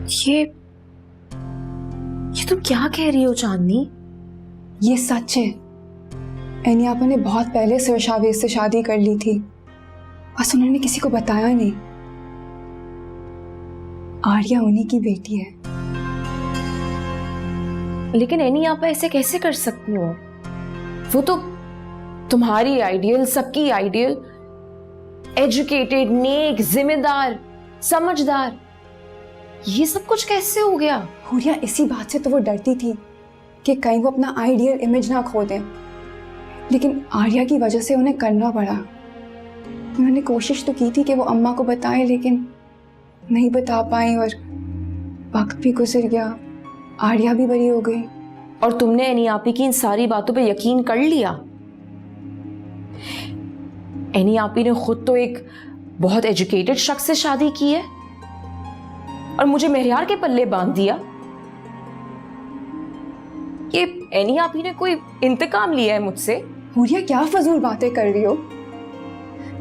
ये तुम क्या कह रही हो चांदनी? ये सच है। एनी आपा ने बहुत पहले सरशावेज से शादी कर ली थी, बस उन्होंने किसी को बताया नहीं। आर्या उन्हीं की बेटी है। लेकिन एनी आपा ऐसे कैसे कर सकती हो? वो तो तुम्हारी आइडियल, सबकी आइडियल, एजुकेटेड, नेक, जिम्मेदार, समझदार, ये सब कुछ कैसे हो गया? हुरिया इसी बात से तो वो डरती थी कि कहीं वो अपना आइडियल इमेज ना खो दें, लेकिन आर्या की वजह से उन्हें करना पड़ा। उन्होंने कोशिश तो की थी कि वो अम्मा को बताएं, लेकिन नहीं बता पाई और वक्त भी गुजर गया, आर्या भी बड़ी हो गई। और तुमने एनी आपी की इन सारी बातों पे यकीन कर लिया? एनी आपी ने खुद तो एक बहुत एजुकेटेड शख्स से शादी की है और मुझे मेहरियार के पल्ले बांध दिया। ये एनी आपी ने कोई इंतकाम लिया है मुझसे? हुरिया क्या फजूल बातें कर रही हो?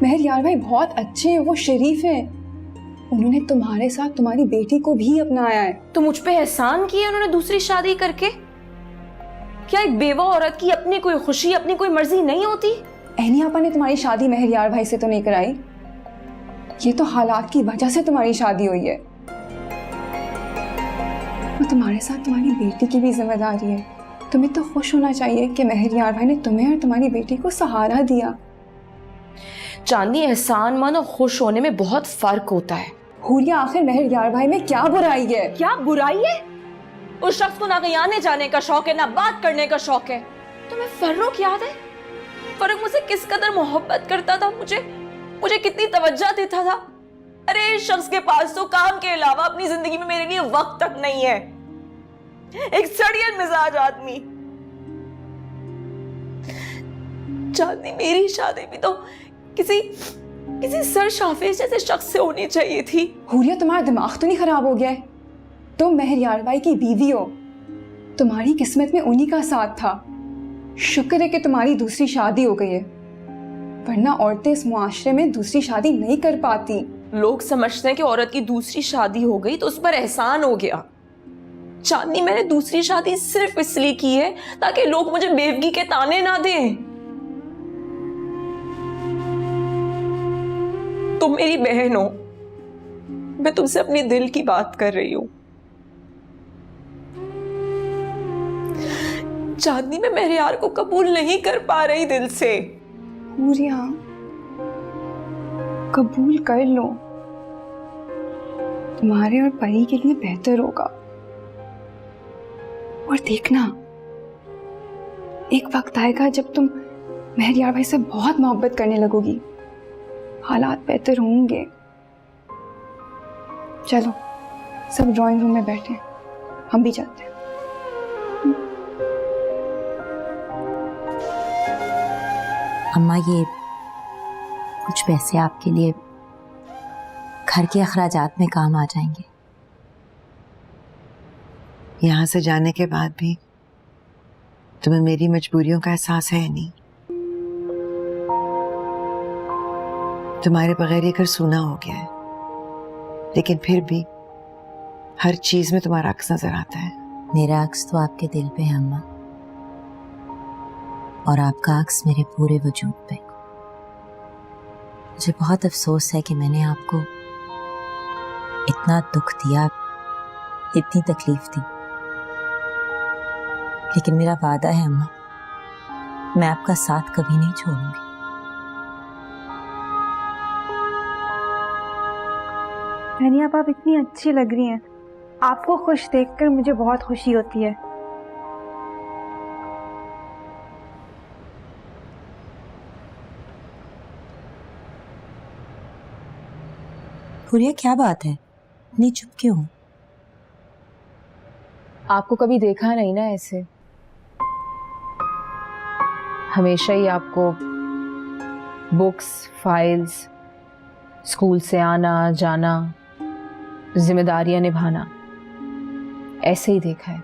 मेहरियार भाई बहुत अच्छे हैं, वो शरीफ हैं। उन्होंने तुम्हारे साथ तुम्हारी बेटी को भी अपनाया है। तो मुझ पे एहसान किया उन्होंने दूसरी शादी करके? क्या एक बेवा औरत की अपनी कोई खुशी, अपनी कोई मर्जी नहीं होती? एनी आपा ने तुम्हारी शादी मेहरियार भाई से तो नहीं कराई, ये तो हालात की वजह से तुम्हारी शादी हुई है। और तुम्हारे साथ तुम्हारी बेटी की भी जिम्मेदारी है। तुम्हें तो खुश होना चाहिए कि मेहरियार भाई ने तुम्हें और तुम्हारी बेटी को सहारा दिया। चांदनी, एहसान मन और खुश होने में बहुत फर्क होता है। हुरिया आखिर मेहरियार भाई में क्या बुराई है? क्या बुराई है? उस शख्स को ना कहीं आने जाने का शौक है, ना बात करने का शौक है। तुम्हें फर्रुख याद है? फर्रुख मुझसे किस कदर मोहब्बत करता था, मुझे कितनी तवज्जो देता था। अरे इस शख्स के पास तो काम के अलावा अपनी जिंदगी में मेरे लिए वक्त तक नहीं है। एक सड़ियल मिजाज आदमी। चांदनी, मेरी शादी भी तो किसी सरशाफेज जैसे शख्स से होनी चाहिए थी। हुरिया तुम्हारा दिमाग तो नहीं खराब हो गया है? तुम मेहरियार भाई की बीवी हो, तुम्हारी किस्मत में उन्हीं का साथ था। शुक्र है कि तुम्हारी दूसरी शादी हो गई है, वरना औरतें इस मुआशरे में दूसरी शादी नहीं कर पाती। लोग समझते हैं कि औरत की दूसरी शादी हो गई तो उस पर एहसान हो गया। चांदनी, मैंने दूसरी शादी सिर्फ इसलिए की है ताकि लोग मुझे बेवगी के ताने ना दें। तुम मेरी बहन हो, मैं तुमसे अपने दिल की बात कर रही हूं। चांदनी, मैं मेहरियार को कबूल नहीं कर पा रही दिल से। हुरिया, कबूल कर लो, तुम्हारे और परी के लिए बेहतर होगा। और देखना, एक वक्त आएगा जब तुम मेहरियार भाई से बहुत मोहब्बत करने लगोगी, हालात बेहतर होंगे। चलो सब ड्राइंग रूम में बैठे, हम भी चलते हैं। अम्मा, ये कुछ पैसे आपके लिए घर के अखराजात में काम आ जाएंगे। यहाँ से जाने के बाद भी तुम्हें मेरी मजबूरियों का एहसास है नहीं? तुम्हारे बगैर ये घर सूना हो गया है, लेकिन फिर भी हर चीज में तुम्हारा अक्स नजर आता है। मेरा अक्स तो आपके दिल पे है अम्मा, और आपका अक्स मेरे पूरे वजूद पे। मुझे बहुत अफसोस है कि मैंने आपको इतना दुख दिया, इतनी तकलीफ दी, लेकिन मेरा वादा है अम्मा, मैं आपका साथ कभी नहीं छोड़ूंगी। यानी आप इतनी अच्छी लग रही हैं, आपको खुश देखकर मुझे बहुत खुशी होती है। हुरिया, क्या बात है, इतनी चुप क्यों? आपको कभी देखा नहीं ना ऐसे। हमेशा ही आपको बुक्स, फाइल्स, स्कूल से आना जाना, जिम्मेदारियां निभाना, ऐसे ही देखा है।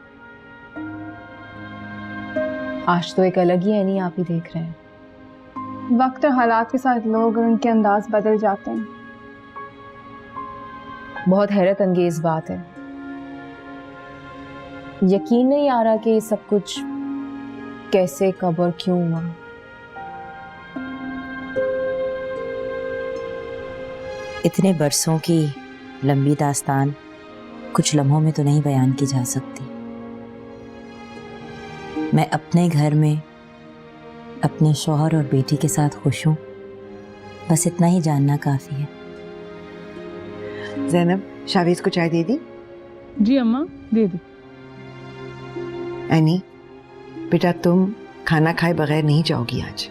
आज तो एक अलग ही एनी आप ही देख रहे हैं। वक्त और हालात के साथ लोग और उनके अंदाज बदल जाते हैं। बहुत हैरत अंगेज बात है यकीन नहीं आ रहा कि ये सब कुछ कैसे, कब और क्यों हुआ। इतने बरसों की लंबी दास्तान कुछ लम्हों में तो नहीं बयान की जा सकती। मैं अपने घर में अपने शौहर और बेटी के साथ खुश हूँ, बस इतना ही जानना काफ़ी है। जैनब, शावीज को चाय दे दी? जी अम्मा, दे दी। एनी, बेटा तुम खाना खाए बगैर नहीं जाओगी आज।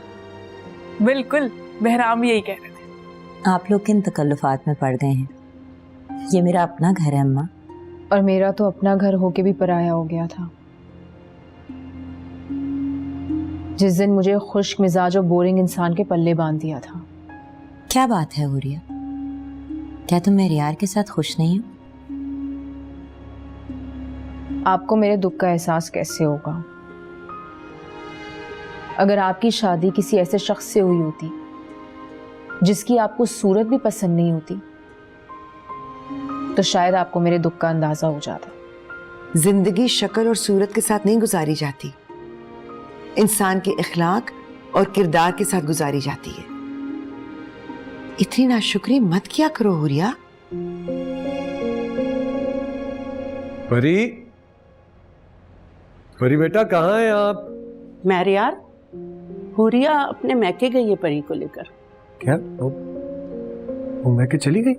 बिल्कुल, बहराम यही कह रहे थे। आप लोग किन तकल्लुफात में पड़ गए हैं? ये मेरा अपना घर है अम्मा। और मेरा तो अपना घर होके भी पराया हो गया था। जिस दिन मुझे खुश्क मिजाज और बोरिंग इंसान के पल्ले बांध दिया था। क्या बात है हुरिया, क्या तुम मेरे यार के साथ खुश नहीं हो? आपको मेरे दुख का एहसास कैसे होगा? अगर आपकी शादी किसी ऐसे शख्स से हुई होती जिसकी आपको सूरत भी पसंद नहीं होती तो शायद आपको मेरे दुख का अंदाजा हो जाता। जिंदगी शक्ल और सूरत के साथ नहीं गुजारी जाती, इंसान के इखलाक और किरदार के साथ गुजारी जाती है। इतनी नाशुक्री मत किया करो हुरिया। परी, परी बेटा कहाँ हैं आप? मैर यार, हुरिया अपने मैके गई है परी को लेकर। क्या वो मैके चली गई?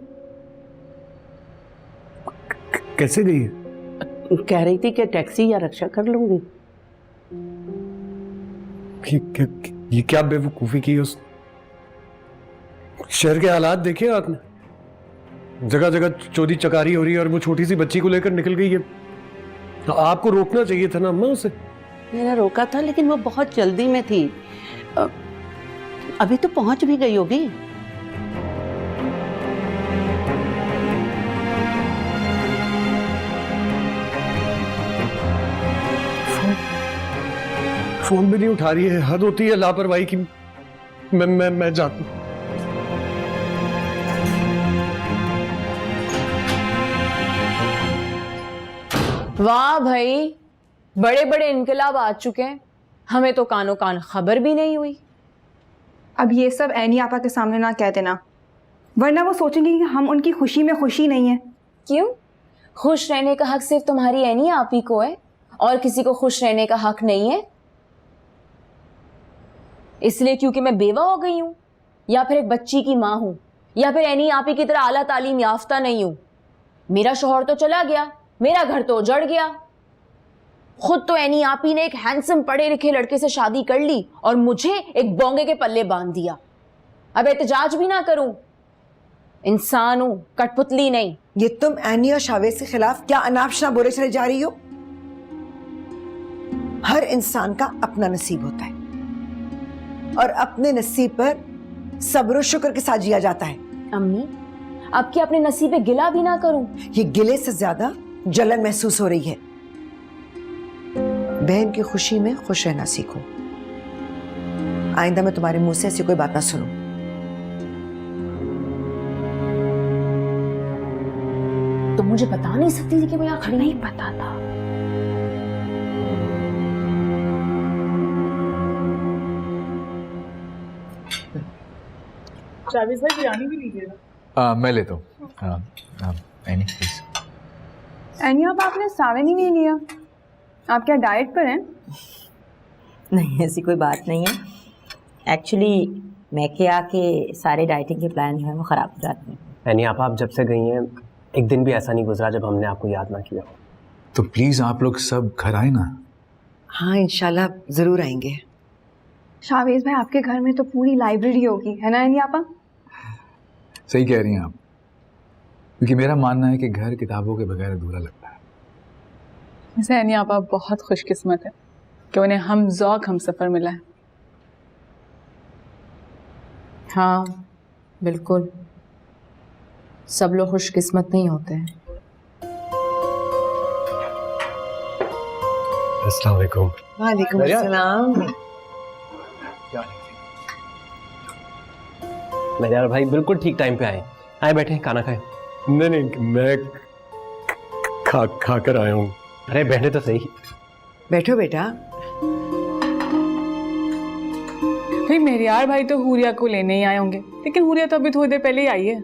कैसे गई है? कह रही थी कि टैक्सी या रिक्शा कर लूंगी। ये क्या बेवकूफी की उस शहर के हालात देखे आपने? जगह जगह चोरी चकारी हो रही है और वो छोटी सी बच्ची को लेकर निकल गई है। तो आपको रोकना चाहिए था ना अम्मा उसे। मैंने रोका था लेकिन वो बहुत जल्दी में थी। अभी तो पहुंच भी गई होगी। फोन भी नहीं उठा रही है, हद होती है लापरवाही की। मैं जाता हूं। वाह भाई, बड़े बड़े इनकलाब आ चुके हैं, हमें तो कानो कान खबर भी नहीं हुई। अब ये सब ऐनी आपा के सामने ना कह देना, वरना वो सोचेंगे कि हम उनकी खुशी में खुशी नहीं है। क्यों? खुश रहने का हक सिर्फ तुम्हारी ऐनी आप ही को है और किसी को खुश रहने का हक नहीं है? इसलिए क्योंकि मैं बेवा हो गई हूं, या फिर एक बच्ची की मां हूं, या फिर ऐनी आप ही की तरह आला तालीम याफ्ता नहीं हूं? मेरा शौहर तो चला गया, मेरा घर तो उजड़ गया। खुद तो ऐनी आप ही ने एक हैंडसम पढ़े लिखे लड़के से शादी कर ली और मुझे एक बोंगे के पल्ले बांध दिया। अब एहतजाज भी ना करूं, इंसान हूं, कठपुतली नहीं। ये तुम एनी और शावेज के खिलाफ क्या अनापशना बोले चले जा रही हो? हर इंसान का अपना नसीब होता है और अपने नसीब पर सब्र और शुक्र के साथ जिया जाता है। अम्मी, अब क्या अपने नसीब पे गिला भी ना करूं? ये गिले से ज्यादा जलन महसूस हो रही है। बहन की खुशी में खुश रहना सीखो। आइंदा मैं तुम्हारे मुंह से ऐसी कोई बात ना सुनूं। तो मुझे बता नहीं सकती थी कि मैं यहाँ खड़ी? नहीं पता था। शावीज भाई बिरयानी भी लीजिएगा। मैं लेता हूँ। Any please. ऐनी आप आपने सावन ही नहीं लिया, आप क्या डाइट पर हैं? नहीं, ऐसी कोई बात नहीं है। एक्चुअली मैके आके सारे डाइटिंग के प्लान जो है वो ख़राब हो जाते हैं। यानी आप जब से गई हैं एक दिन भी ऐसा नहीं गुजरा जब हमने आपको याद ना किया। तो प्लीज आप लोग सब घर आए ना। हाँ, इंशाल्लाह जरूर आएंगे। शावेज भाई, आपके घर में तो पूरी लाइब्रेरी होगी, है ना ऐनी आपा? सही कह रही हैं आप, क्योंकि मेरा मानना है कि घर किताबों के बगैर अधूरा लगता है। वैसे ऐनी आपा बहुत खुशकिस्मत है कि उन्हें हम ज़ौक़ हम सफ़र मिला है। हाँ बिल्कुल, सब लोग खुशकिस्मत नहीं होते हैं। अस्सलाम वालेकुम। वालेकुम अस्सलाम। मेरे यार भाई बिल्कुल ठीक टाइम पे आए बैठे खाना खाए। नहीं, मैं खा कर आया हूँ। अरे बैठे तो सही। बैठो बेटा। भाई मेरे यार भाई तो हुरिया को लेने ही आए होंगे, लेकिन हुरिया तो अभी थोड़ी देर पहले ही आई है।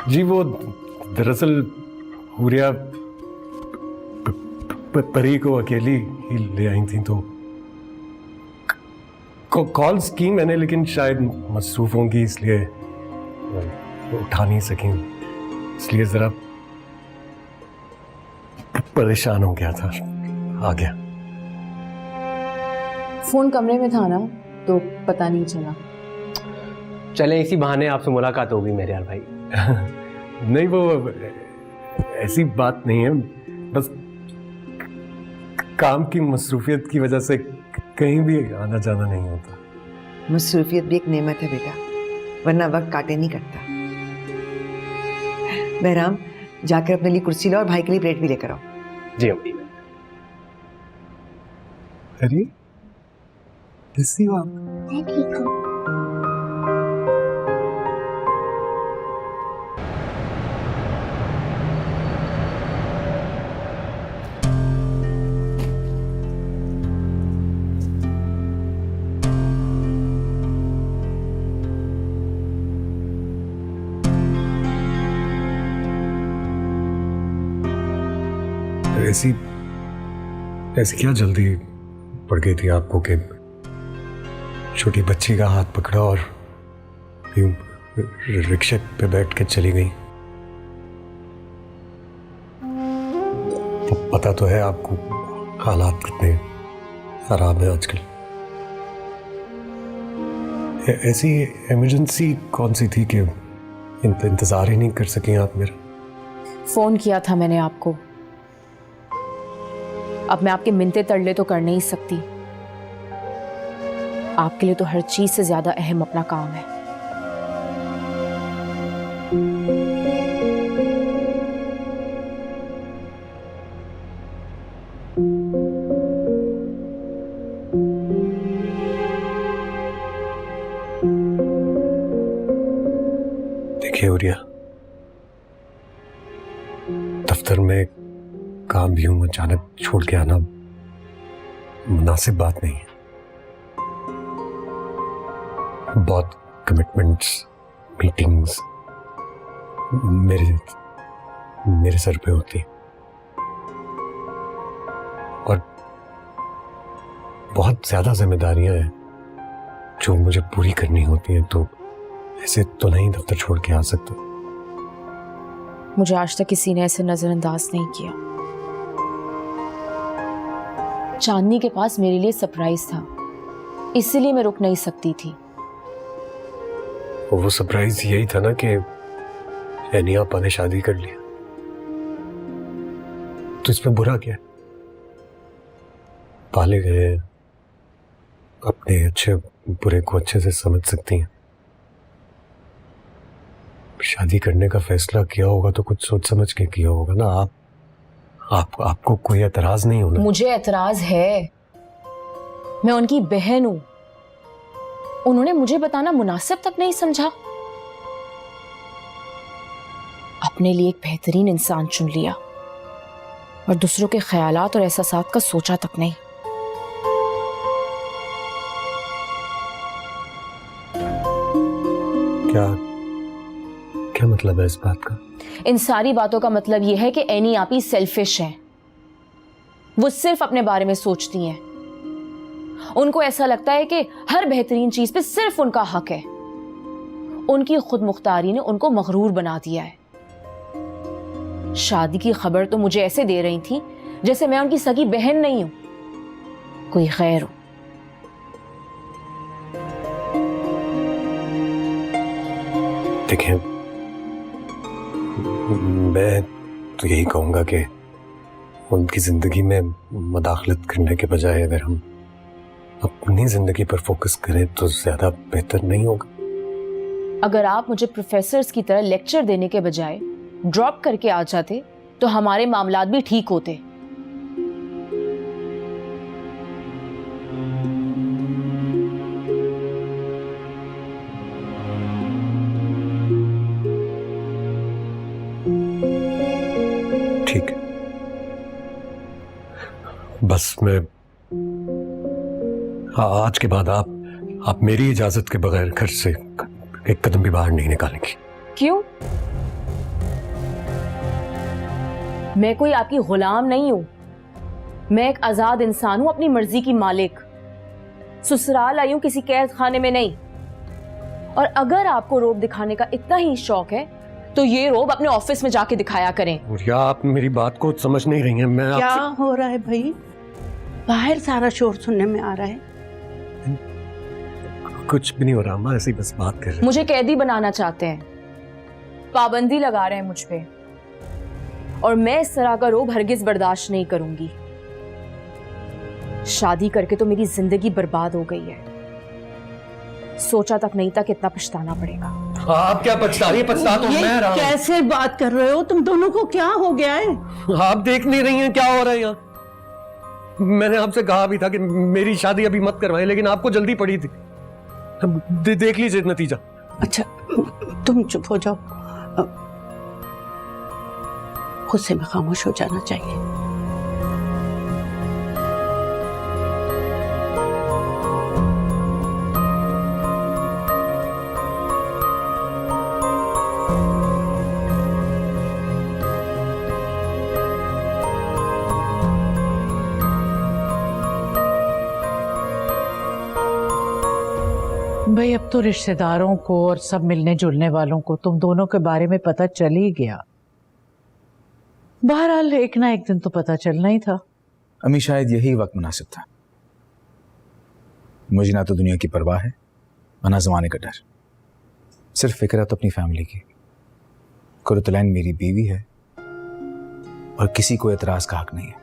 जी वो दरअसल हुरिया परी को अकेली ही ले आई थी, तो कॉल्स की मैंने, लेकिन शायद मसरूफ होंगी इसलिए उठा नहीं सकी, इसलिए जरा परेशान हो गया था, आ गया। फोन कमरे में था ना, तो पता नहीं चला। चले इसी बहाने आपसे मुलाकात होगी मेरे यार भाई। नहीं वो ऐसी बात नहीं है, बस काम की मसरूफियत की वजह से कहीं भी आना जाना नहीं होता। मसरूफियत भी एक नेमत है बेटा, वरना वक्त काटे नहीं करता। बहराम जाकर अपने लिए कुर्सी लो और भाई के लिए प्लेट भी लेकर आओ। जी अम्मी। अरे कैसी हो आप? मैं ठीक हूँ। ऐसी ऐसी क्या जल्दी पड़ गई थी आपको कि छोटी बच्ची का हाथ पकड़ा और यूं रिक्शे पे बैठ के चली गई? पता तो है आपको हालात कितने खराब है आजकल। ऐसी इमरजेंसी कौन सी थी कि इंतजार ही नहीं कर सकी आप मेरा? फोन किया था मैंने आपको। अब मैं आपके मिन्नतें तरले तो कर नहीं सकती। आपके लिए तो हर चीज से ज्यादा अहम अपना काम है। देखिए उरिया, दफ्तर में काम भी यूं अचानक छोड़ के आना मुनासिब बात नहीं है। बहुत कमिटमेंट्स, मीटिंग्स मेरे सर पे होती और बहुत ज्यादा जिम्मेदारियां हैं जो मुझे पूरी करनी होती हैं, तो ऐसे तो नहीं दफ्तर छोड़ के आ सकता। मुझे आज तक किसी ने ऐसे नजरअंदाज नहीं किया। चांदनी के पास मेरे लिए सरप्राइज था, इसलिए मैं रुक नहीं सकती थी। वो सरप्राइज यही था ना कि एनिया आपा ने शादी कर लिया, तो इसमें बुरा क्या है? पाले गए, अपने अच्छे बुरे को अच्छे से समझ सकती हैं। शादी करने का फैसला किया होगा तो कुछ सोच समझ के किया होगा ना। आपको कोई एतराज नहीं होना? मुझे एतराज है। मैं उनकी बहन हूं। उन्होंने मुझे बताना मुनासिब तक नहीं समझा। अपने लिए एक बेहतरीन इंसान चुन लिया और दूसरों के ख्यालात और एहसासात का सोचा तक नहीं। क्या मतलब है इस बात का? इन सारी बातों का मतलब यह है कि एनी आपी सेल्फिश है। वो सिर्फ अपने बारे में सोचती हैं। उनको ऐसा लगता है कि हर बेहतरीन चीज पे सिर्फ उनका हक है। उनकी खुद मुख्तारी ने उनको मगरूर बना दिया है। शादी की खबर तो मुझे ऐसे दे रही थी जैसे मैं उनकी सगी बहन नहीं हूं, कोई गैर हूं। देखिए, मैं तो यही कहूंगा कि उनकी जिंदगी में मदाखलत करने के बजाय अगर हम अपनी जिंदगी पर फोकस करें तो ज्यादा बेहतर नहीं होगा? अगर आप मुझे प्रोफेसर्स की तरह लेक्चर देने के बजाय ड्रॉप करके आ जाते तो हमारे मामलात भी ठीक होते। ठीक है। बस मैं आज के बाद आप मेरी इजाजत के बगैर घर से एक कदम भी बाहर नहीं निकालेंगी। क्यों? मैं कोई आपकी गुलाम नहीं हूं। मैं एक आजाद इंसान हूं, अपनी मर्जी की मालिक। ससुराल आई हूं किसी कैद खाने में नहीं। और अगर आपको रोब दिखाने का इतना ही शौक है तो ये रोब अपने ऑफिस में जाके दिखाया करें। या आप मेरी बात को समझ नहीं रही हैं। मैं क्या आपसे हो रहा है भाई? बाहर सारा शोर सुनने में आ रहा है। कुछ भी नहीं हो रहा अम्मा, ऐसी बस बात कर रहे हैं। मुझे कैदी बनाना चाहते हैं, पाबंदी लगा रहे हैं मुझ पे, और मैं इस तरह का रोब हरगिज बर्दाश्त नहीं करूंगी। शादी करके तो मेरी जिंदगी बर्बाद हो गई है। सोचा तक नहीं था कितना पछताना पड़ेगा। आप क्या पछता रही हैं? पछता तो मैं रहा हूं। कैसे बात कर रहे हो? तुम दोनों को क्या हो गया है? आप देख नहीं रही हैं क्या हो रहा है यहाँ? मैंने आपसे कहा भी था कि मेरी शादी अभी मत करवाएं, लेकिन आपको जल्दी पड़ी थी। देख लीजिए नतीजा। अच्छा तुम चुप हो जाओ, गुस्से में खामोश हो जाना चाहिए। भाई अब तो रिश्तेदारों को और सब मिलने जुलने वालों को तुम दोनों के बारे में पता चल ही गया। बहरहाल एक ना एक दिन तो पता चलना ही था। अम्मी शायद यही वक्त मुनासिब था। मुझे ना तो दुनिया की परवाह है और ना जमाने का डर। सिर्फ फिक्र है तो अपनी फैमिली की। कुरतलैन मेरी बीवी है और किसी को एतराज का हक नहीं है।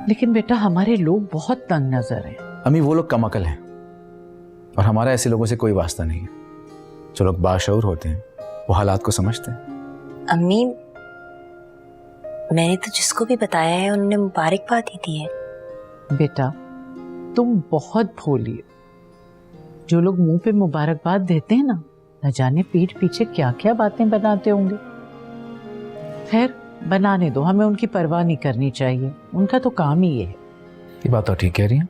लेकिन बेटा हमारे लोग बहुत तंग नजर हैं। अम्मी वो लोग कम अकल हैं और हमारा ऐसे लोगों से कोई वास्ता नहीं है। जो लोग बाशऊर होते हैं वो हालात को समझते हैं। अम्मी मैंने तो जिसको भी बताया है उन्होंने मुबारकबाद ही दी है। बेटा तुम बहुत भोली हो। जो लोग मुंह पे मुबारकबाद देते हैं ना, न जाने पीठ पीछे क्या क्या बातें बनाते होंगे। खैर बनाने दो, हमें उनकी परवाह नहीं करनी चाहिए। उनका तो काम ही ये है। ये बात तो ठीक कह रही हैं।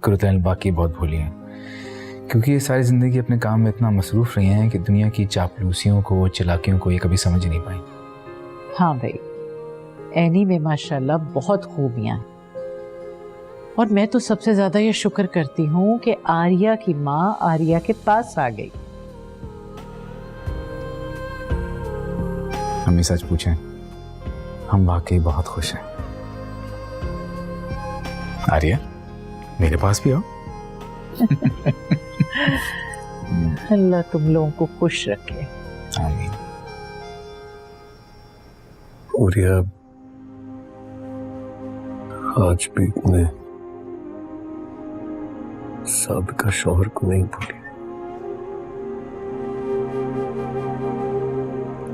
कुरतलैन बाकी बहुत भोली हैं, क्योंकि ये सारी जिंदगी अपने काम में इतना मसरूफ रही हैं कि दुनिया की चापलूसियों को, चालाकियों को ये कभी समझ ही नहीं पाई। हाँ भाई, एनी में माशाल्लाह बहुत खूबियां हैं। और मैं तो सबसे ज्यादा ये शुक्र करती हूँ कि आर्या की माँ आर्या के पास आ गई। हमें सच पूछें, हम वाकई बहुत खुश हैं। आर्या मेरे पास भी आओ। अल्लाह तुम लोगों को खुश रखे। आमीन। उरिया आज भी अपने साबिका शौहर को नहीं भूली।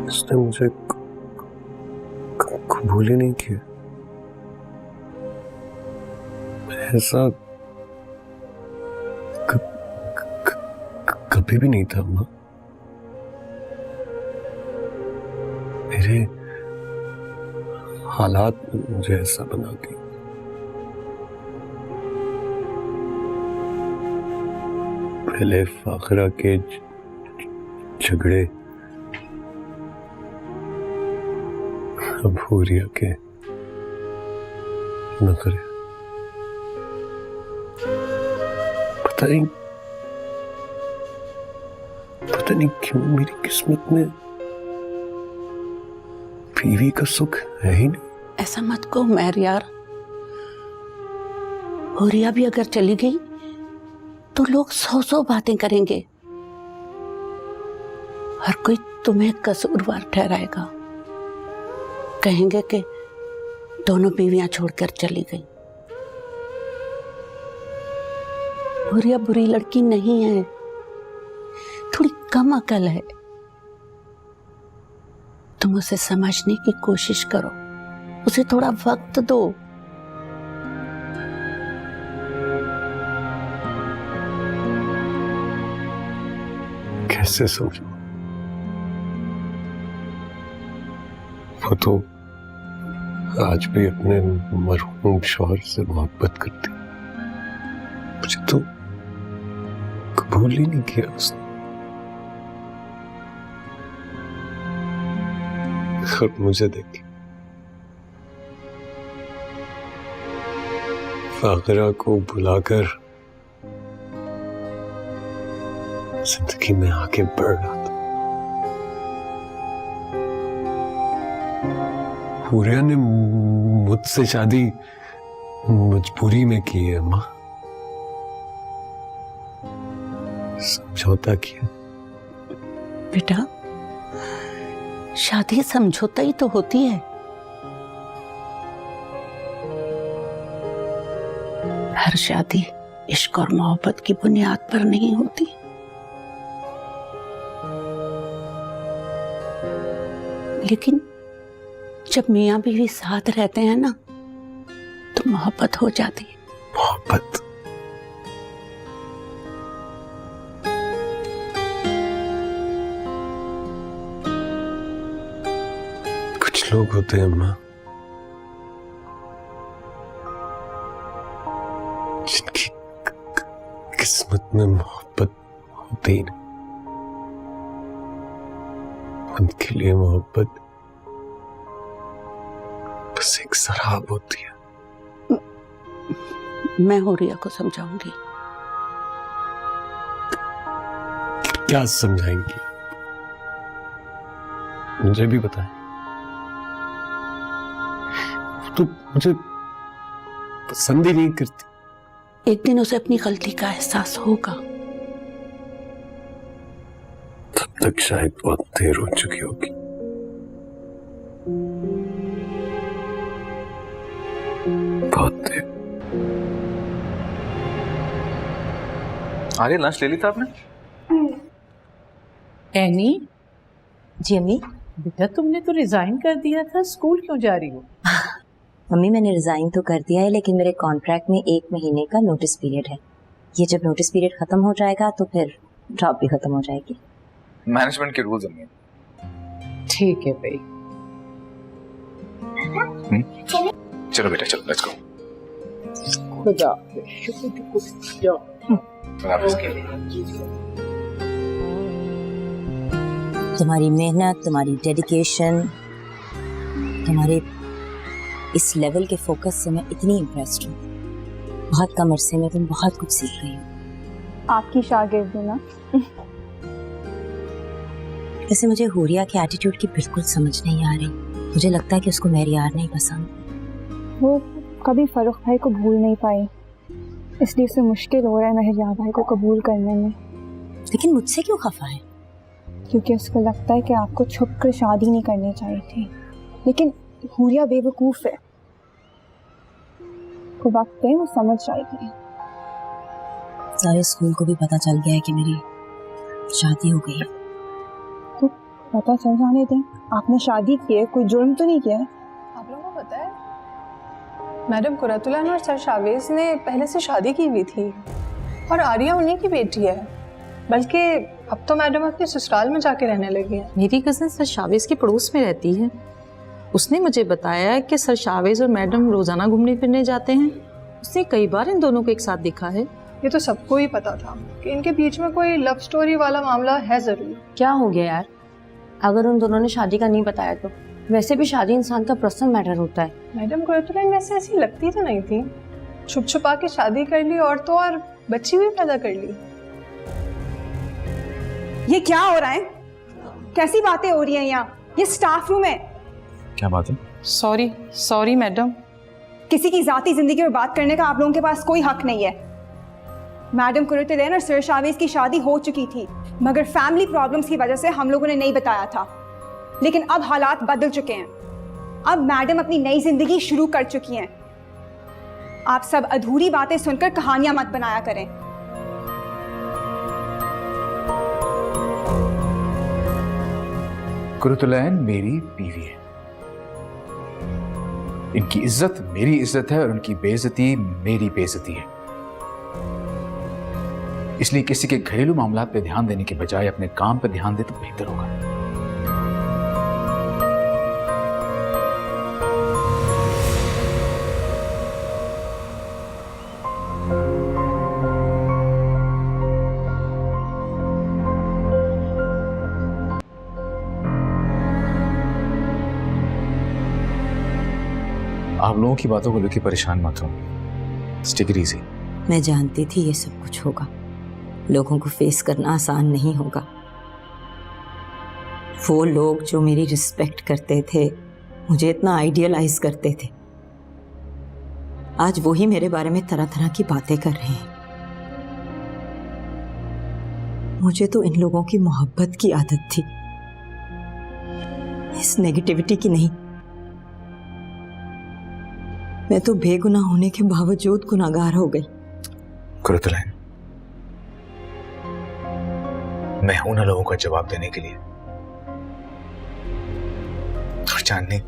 उसने मुझे कबूल ही नहीं किया। ऐसा कभी भी नहीं था अम्मा। मेरे हालात मुझे ऐसा बना दिए। पहले फाखरा के झगड़े, अब हुरिया के नखरे। पता नहीं क्यों मेरी किस्मत में बीवी का सुख है ही नहीं। ऐसा मत कहो मैर यार। हुरिया भी अगर चली गई तो लोग 100 बातें करेंगे। हर कोई तुम्हें कसूरवार ठहराएगा। कहेंगे कि दोनों बीवियां छोड़कर चली गई। हुरिया बुरी लड़की नहीं है, थोड़ी कम अकल है। तुम उसे समझने की कोशिश करो, उसे थोड़ा वक्त दो। कैसे समझूं? वो तो आज भी अपने मरहूम शौहर से मोहब्बत करती। मुझे तो कबूल ही नहीं किया उसने। और मुझे देखिए, फाकरा को बुलाकर जिंदगी में आगे बढ़ रहा था। हुरिया ने मुझसे शादी मजबूरी में की है माँ, समझौता किया। बेटा, शादी समझौता ही तो होती है। हर शादी इश्क और मोहब्बत की बुनियाद पर नहीं होती। लेकिन जब मियां बीवी साथ रहते हैं ना, तो मोहब्बत हो जाती है। मोहब्बत? कुछ लोग होते हैं माँ, जिनकी किस्मत में मोहब्बत होती ही नहीं। उनके लिए मोहब्बत बस एक शराब होती है। मैं हुरिया को समझाऊंगी। क्या समझाएंगी? मुझे भी बताएं। तो मुझे पसंद ही नहीं करती। एक दिन उसे अपनी गलती का एहसास होगा। तब तक शायद बहुत देर हो चुकी होगी। बहुत देर। आर्य, लंच ले ली था आपने? एनी, जी अम्मी। बेटा तुमने तो रिजाइन कर दिया था, स्कूल क्यों जा रही हो? मम्मी मैंने रिजाइन तो कर दिया है, लेकिन मेरे कॉन्ट्रैक्ट में 1 महीने का नोटिस पीरियड है। ये जब नोटिस पीरियड खत्म हो जाएगा तो फिर जॉब भी खत्म हो जाएगी। मैनेजमेंट के रूल्स हैं। ठीक है भाई। चलो बेटा, चलो, लेट्स गो। खुदा तुम्हारी मेहनत, तुम्हारी डेडिकेशन, तुम्हारे इस लेवल के फोकस से मैं इतनी इम्प्रेस्ड हूँ। बहुत कम अरसे में तुम बहुत कुछ सीख रही हो। आपकी शागिर्द हूँ ना। वैसे मुझे हुरिया के एटीट्यूड की बिल्कुल समझ नहीं आ रही। मुझे लगता है कि उसको मेरी यार नहीं पसंद। वो कभी फरुख भाई को भूल नहीं पाई, इसलिए उसे मुश्किल हो रहा है महरिया भाई को कबूल करने में। लेकिन मुझसे क्यों खफा है? क्योंकि उसको लगता है कि आपको छुप कर शादी नहीं करनी चाहिए थी। लेकिन हुरिया बेवकूफ़ है, को वक्त पे वो समझ जाएगी। सारे स्कूल को भी पता चल गया है कि मेरी शादी हो गई है। तो पता चल जाने दें, आपने शादी की है, कोई जुर्म तो नहीं किया है। आप लोगों को पता है मैडम कुरतुलन और सर शावेज ने पहले से शादी की हुई थी और आर्या उन्हीं की बेटी है। बल्कि अब तो मैडम अपने ससुराल में जाके रहने लगी है। मेरी कज़न सर शावेज के पड़ोस में रहती है। उसने मुझे बताया कि सर शावेज और मैडम रोजाना घूमने फिरने जाते हैं। उसने कई बार इन दोनों को एक साथ देखा है। ये तो सबको ही पता था कि इनके बीच में कोई लव स्टोरी वाला मामला है जरूर। क्या हो गया यार, अगर उन दोनों ने शादी का नहीं बताया तो? वैसे भी शादी इंसान का पर्सनल मैटर होता है। मैडम कुरतुलन वैसे ऐसी लगती तो नहीं थी, छुप छुपा के शादी कर ली और तो और बच्ची भी पैदा कर ली। ये क्या हो रहा है? कैसी बातें हो रही हैं यहाँ? ये स्टाफ रूम है। क्या बात है? Sorry madam. किसी की जाती जिंदगी में बात करने का आप लोगों के पास कोई हक नहीं है। मैडम कुरतुलन और सर शावेज की शादी हो चुकी थी, मगर फैमिली प्रॉब्लम्स की वजह से हम लोगों ने नहीं बताया था। लेकिन अब हालात बदल चुके हैं। अब मैडम अपनी नई जिंदगी शुरू कर चुकी हैं। आप सब अधूरी बातें सुनकर कहानियां मत बनाया करें। कुरतुलैन मेरी बीवी है, इनकी इज्जत मेरी इज्जत है और उनकी बेइज्जती मेरी बेइज्जती है। इसलिए किसी के घरेलू मामलात पे ध्यान देने के बजाय अपने काम पे ध्यान दे तो बेहतर होगा। आप लोगों की बातों को लेकर परेशान मत हो, टेक इट इजी। मैं जानती थी ये सब कुछ होगा, लोगों को फेस करना आसान नहीं होगा। वो लोग जो मेरी रिस्पेक्ट करते थे, मुझे इतना आइडियलाइज करते थे, आज वो ही मेरे बारे में तरह तरह की बातें कर रहे हैं। मुझे तो इन लोगों की मोहब्बत की आदत थी, इस नेगेटिविटी की नहीं। मैं तो बेगुनाह होने के बावजूद गुनाहगार हो गई। कुरतुलैन, मैं हूं ना लोगों का जवाब देने के लिए। और जानने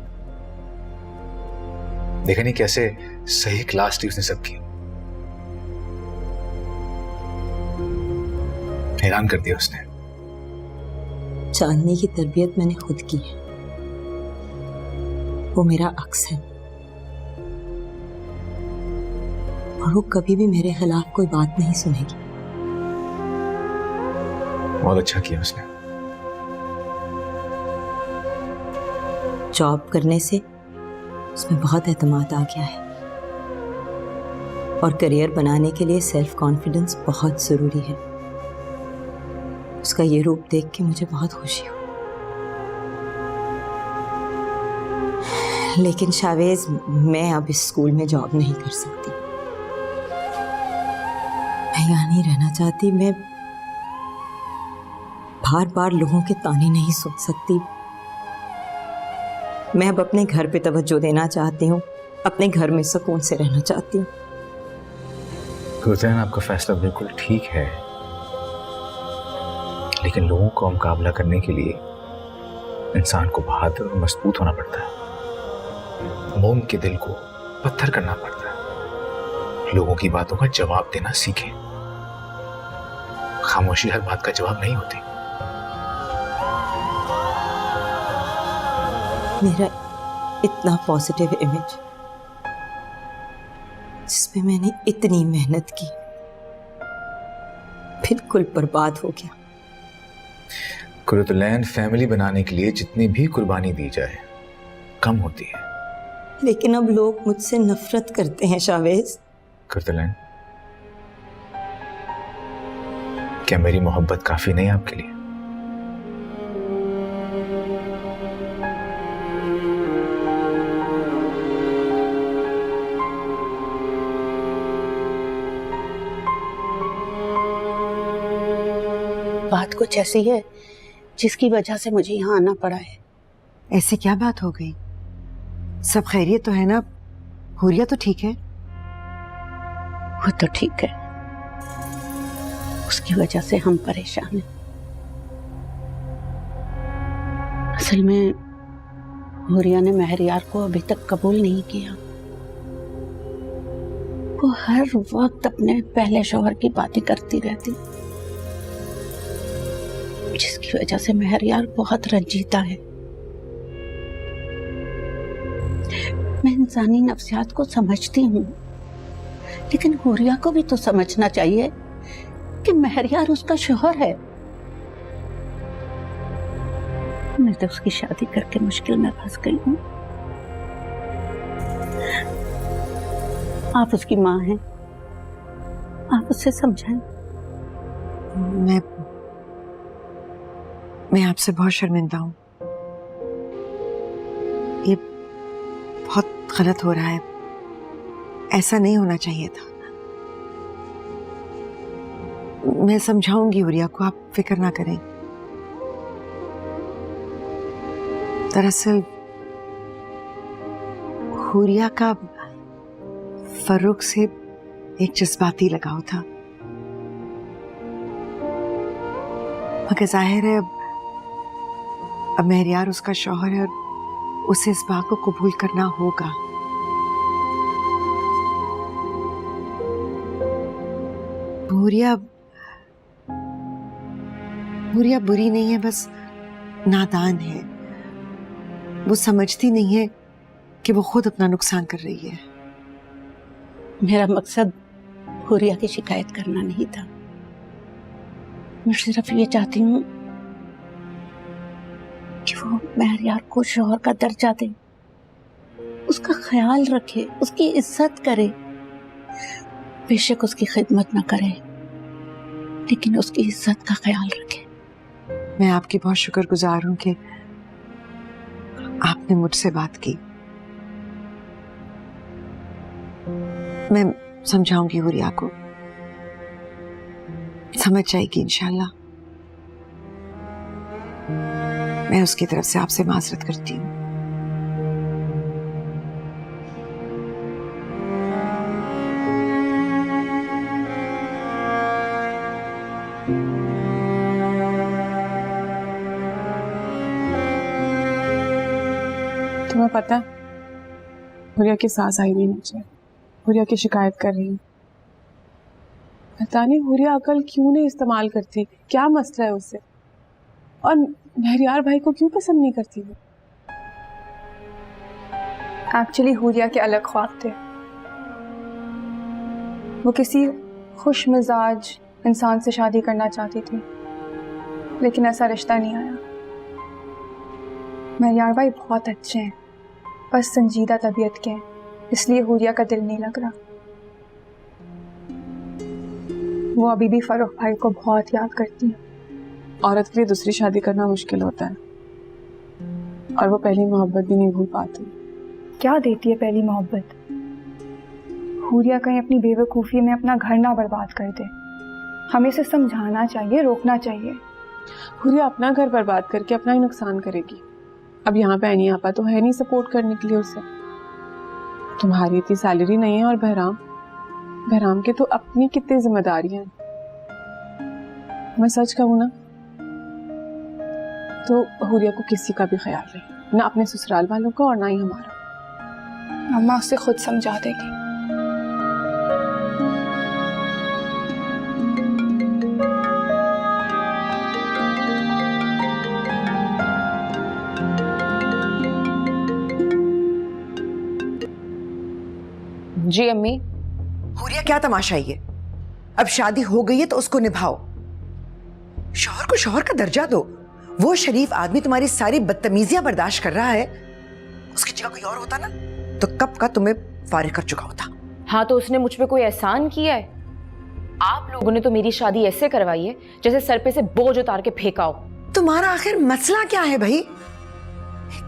देखा नहीं कैसे सही क्लास थी उसने सबकी, हैरान कर दिया उसने। चांदनी की तरबियत मैंने खुद की है, वो मेरा अक्स है और वो कभी भी मेरे खिलाफ कोई बात नहीं सुनेगी। बहुत अच्छा किया उसने। जॉब करने से उसमें बहुत एतमाद आ गया है और करियर बनाने के लिए सेल्फ कॉन्फिडेंस बहुत जरूरी है। उसका ये रूप देख के मुझे बहुत खुशी हुई। लेकिन शावेज, मैं अब इस स्कूल में जॉब नहीं कर सकती। मैं यहाँ नहीं रहना चाहती। मैं बार बार लोगों के ताने नहीं सुन सकती। मैं अब अपने घर पे तवज्जो देना चाहती हूँ, अपने घर में सुकून से रहना चाहती हूँ। कुरतुलैन, आपका फैसला बिल्कुल ठीक है, लेकिन लोगों का मुकाबला करने के लिए इंसान को बहादुर और मजबूत होना पड़ता है। मोम के दिल को पत्थर करना पड़ता है। लोगों की बातों का जवाब देना सीखें। खामोशी हर बात का जवाब नहीं होती। मेरा इतना पॉजिटिव इमेज, जिसपे मैंने इतनी मेहनत की, बिल्कुल बर्बाद हो गया। कुरतुलैन, फैमिली बनाने के लिए जितनी भी कुर्बानी दी जाए कम होती है। लेकिन अब लोग मुझसे नफरत करते हैं शावेज। कुरतुलैन, क्या मेरी मोहब्बत काफी नहीं आपके लिए? बात कुछ ऐसी है जिसकी वजह से मुझे यहाँ आना पड़ा है। ऐसी क्या बात हो गई? सब खैरियत तो है ना? हुरिया तो ठीक है? वो तो ठीक है, उसकी वजह से हम परेशान हैं। असल में हुरिया ने महरियार को अभी तक कबूल नहीं किया। वो हर वक्त अपने पहले शौहर की बातें करती रहती, जिसकी वजह से महरियार बहुत रंजीता है। मैं इंसानी नफ्सियात को समझती हूँ, लेकिन हुरिया को भी तो समझना चाहिए कि महरियार उसका शौहर है। मैं तो उसकी शादी करके मुश्किल में फंस गई हूँ। आप उसकी माँ हैं, आप उससे समझाएं। मैं आपसे बहुत शर्मिंदा हूँ। ये बहुत गलत हो रहा है, ऐसा नहीं होना चाहिए था। मैं समझाऊंगी हुरिया को, आप फिक्र ना करें। दरअसल हुरिया का फर्रुख से एक जज्बाती लगाव था, मगर जाहिर है अब महरियार उसका शौहर है और उसे इस बात को कबूल करना होगा। हुरिया बुरी नहीं है, बस नादान है। वो समझती नहीं है कि वो खुद अपना नुकसान कर रही है। मेरा मकसद हुरिया की शिकायत करना नहीं था। मैं सिर्फ ये चाहती हूँ कि वो महरियार को शौहर का दर्जा दे। उसका ख्याल रखे, उसकी इज्जत करे। बेशक उसकी खिदमत ना करे, लेकिन उसकी इज्जत का ख्याल रखे। मैं आपकी बहुत शुक्रगुजार हूं कि आपने मुझसे बात की। मैं समझाऊंगी हुरिया को, समझ जाएगी इंशाल्लाह। मैं उसकी तरफ से आपसे माजरत करती हूँ। तुम्हें पता है हुरिया की सास आई नहीं नीचे, हुरिया की शिकायत कर रही है। पता नहीं हुरिया अकल क्यों नहीं इस्तेमाल करती, क्या मसला है उससे, और महरियार भाई को क्यों पसंद नहीं करती वो। एक्चुअली हुरिया के अलग ख्वाब थे। वो किसी खुश मिजाज इंसान से शादी करना चाहती थी, लेकिन ऐसा रिश्ता नहीं आया। महरियार भाई बहुत अच्छे हैं, बस संजीदा तबीयत के हैं, इसलिए हुरिया का दिल नहीं लग रहा। वो अभी भी फरूख भाई को बहुत याद करती है। औरत के लिए दूसरी शादी करना मुश्किल होता है, और वो पहली मोहब्बत भी नहीं भूल पाती। क्या देती है पहली मोहब्बत? हुरिया कहीं अपनी बेवकूफ़ी में अपना घर ना बर्बाद कर दे। हमें इसे समझाना चाहिए, रोकना चाहिए। हुरिया अपना घर बर्बाद करके अपना ही नुकसान करेगी। अब यहाँ पे नहीं आपा तो है नहीं सपोर्ट करने के लिए उसे। तुम्हारी इतनी सैलरी नहीं है, और बहराम के तो अपनी कितनी जिम्मेदारियां हैं। मैं सच कहूँ ना तो हुरिया को किसी का भी ख्याल नहीं, ना अपने ससुराल वालों का और ना ही हमारा। अम्मा उसे खुद समझा देगी। जी अम्मी। हुरिया क्या तमाशा ये? अब शादी हो गई है तो उसको निभाओ। शौहर को शौहर का दर्जा दो। वो शरीफ आदमी तुम्हारी सारी बदतमीजियां बर्दाश्त कर रहा है, उसकी जगह कोई और होता ना तो कब का तुम्हें फारिग कर चुका होता। हाँ तो उसने मुझ पे कोई एहसान किया है? आप लोगों ने तो मेरी शादी ऐसे करवाई है जैसे सर पे से बोझ उतार के फेंका हो। तुम्हारा आखिर मसला क्या है भाई?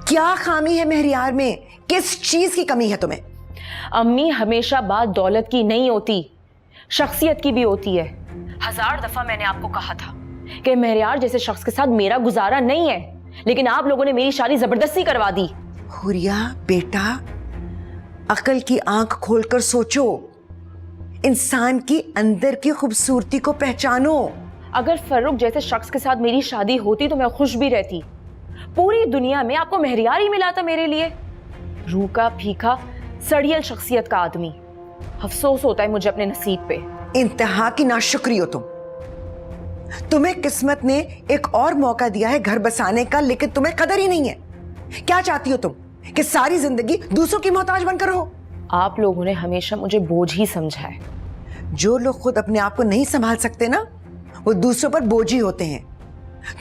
क्या खामी है महरियार में? किस चीज की कमी है तुम्हें? अम्मी, हमेशा बात दौलत की नहीं होती, शख्सियत की भी होती है। 1000 दफा मैंने आपको कहा था कि महरियार जैसे शख्स के साथ मेरा गुजारा नहीं है, लेकिन आप लोगों ने मेरी शादी जबरदस्ती करवा दी। हुरिया बेटा, अकल की आंख खोलकर सोचो, इंसान की अंदर की खूबसूरती को पहचानो। अगर फर्रुख जैसे शख्स के साथ मेरी शादी होती तो मैं खुश भी रहती। पूरी दुनिया में आपको महरियार ही मिला था मेरे लिए, रूखा फीका सड़ियल शख्सियत का आदमी। अफसोस होता है मुझे अपने नसीब पे। इंतहा की नाशुक्री हो तुम। तुम्हें किस्मत ने एक और मौका दिया है घर बसाने का, लेकिन तुम्हें कदर ही नहीं है। क्या चाहती हो तुम कि सारी जिंदगी दूसरों की मोहताज बनकर रहो? आप लोगों ने हमेशा मुझे बोझ ही समझा है। जो लोग खुद अपने आप को नहीं संभाल सकते ना, वो दूसरों पर बोझ ही होते हैं।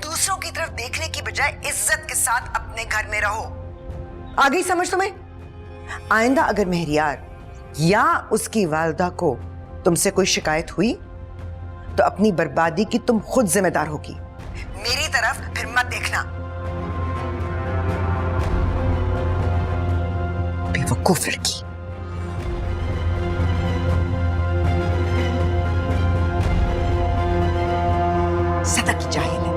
दूसरों की तरफ देखने की बजाय इज्जत के साथ अपने घर में रहो। आ गई समझ तुम्हें? आइंदा अगर महरियार या उसकी वालिदा को तुमसे कोई शिकायत हुई तो अपनी बर्बादी की तुम खुद जिम्मेदार होगी। मेरी तरफ फिर मत देखना। बेवकूफ लड़की। सदा की जाहिल है।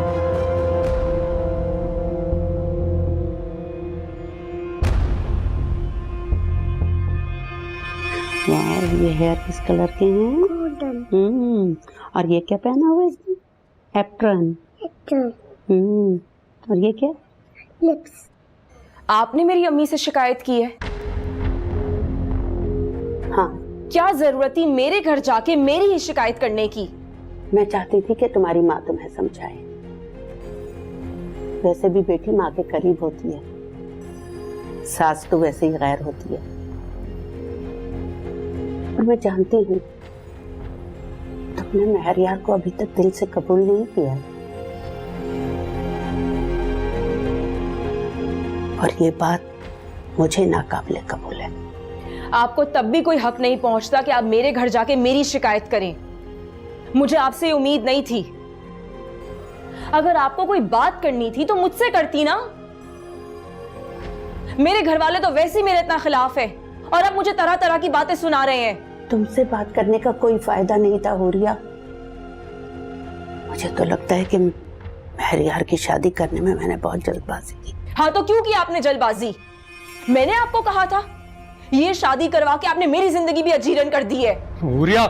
वाह, ये हेयर किस कलर के हैं? और ये क्या पहना हुआ है इसने? एप्रन। और ये क्या? लिप्स। आपने मेरी अम्मी से शिकायत की है? हाँ। क्या जरूरत थी मेरे घर जाके मेरी ही शिकायत करने की? मैं चाहती थी कि तुम्हारी माँ तुम्हें समझाए। वैसे भी बेटी माँ के करीब होती है, सास तो वैसे ही गैर होती है। और मैं जानती हूँ तुमने महरियार को अभी तक दिल से कबूल नहीं किया है, और ये बात मुझे नाकाबिले कबूल है। आपको तब भी कोई हक नहीं पहुंचता कि आप मेरे घर जाके मेरी शिकायत करें। मुझे आपसे ये उम्मीद नहीं थी। अगर आपको कोई बात करनी थी तो मुझसे करती ना। मेरे घर वाले तो वैसे ही मेरे इतना खिलाफ है और अब मुझे तरह तरह की बातें सुना रहे हैं। तुमसे बात करने का कोई फायदा नहीं था हुरिया। मुझे तो लगता है कि महरियार की शादी करने में मैंने बहुत जल्दबाजी की। हाँ तो क्यों की आपने जल्दबाजी? मैंने आपको कहा था, ये शादी करवा के आपने मेरी जिंदगी भी अजीरन कर दी है। हुरिया